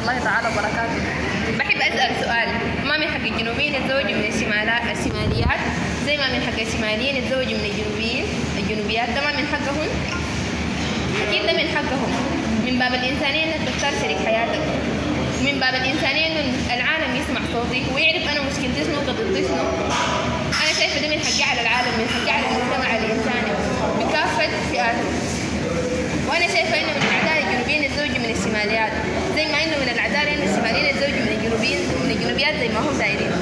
الله تعالى وبركاته. بحب أسأل سؤال، ما من حق الجنوبيين يتزوجوا من الشماليات زي ما من حق الشماليين يتزوجوا من الجنوبيات؟ ده ما من حقهم؟ أكيد ده من حقهم. من باب الإنسانية إنك تختار شريك حياتك، من باب الإنسانية إنه العالم يسمع صوتي ويعرف أنا مشكلتي شنو وقضيتي شنو. أنا شايفة ده من حقي على العالم، من حقي على المجتمع الإنساني بكافة فئاته. وأنا شايفة إنه من العدالة الجنوبيين يتزوجوا من الشماليات زي ما إنه من العدالة إنه الشماليين يتزوجوا من الجنوبيات زي ما هم دايرين،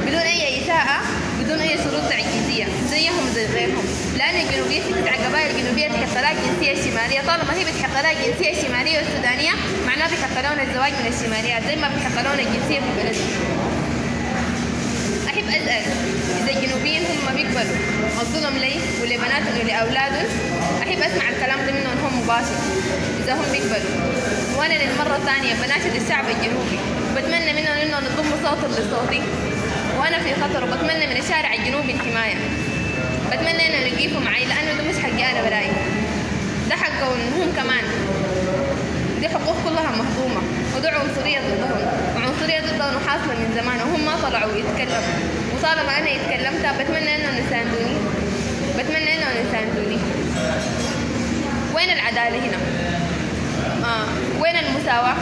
بدون أي إساءة، بدون أي شروط تعجيزية، زيهم زي غيرهم. لأن الجنوبيين في 9 قبائل جنوبية بتحق لها الجنسية الشمالية، طالما هي بتحق لها الجنسية الشمالية والسودانية معناه بيحق لهم الزواج من الشماليات زي ما بيحق لهم الجنسية في بلدهم. أحب أسأل إذا الجنوبيين هم بيقبلوا الظلم لي ولبناتهم ولأولادهم، أحب أسمع الكلام ده منهم هم مباشر إذا هم بيقبلوا. وأنا للمرة الثانية بناشد الشعب الجنوبي، بتمنى منهم إنهم يضموا صوتهم لصوتي، وأنا في خطر، وبتمنى من الشارع الجنوبي الحماية. بتمنى إنهم يقفوا معي لأنه ده مش حقي أنا براي، ده حقهم هم كمان. دي حقوق كلها مهضومة، ودي عنصرية ضدهم، وعنصرية ضدهم حاصلة من زمان وهم ما طلعوا يتكلموا. وطالما أنا اتكلمت بتمنى إنهم يساندوني، بتمنى إنهم يساندوني. وين العدالة هنا؟ وين المساواة؟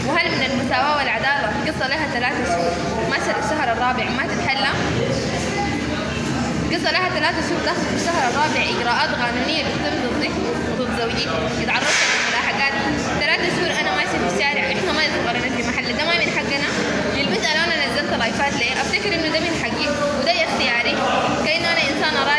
وهل من المساواة والعدالة قصة لها 3 شهور ماشية الشهر الرابع ما تتحلى؟ قصة لها 3 شهور داخل في الشهر الرابع إجراءات قانونية بتتم ضدي وضد زوجي، يتعرضت لملاحقات. 3 شهور أنا ماشية في الشارع، إحنا ما يصغرنا في محل، ده ما من حقنا. للبس أنا نزلت لايفات ليه؟ أفتكر إنه ده من حقي وده اختياري، كأنه أنا إنسانة راجلة.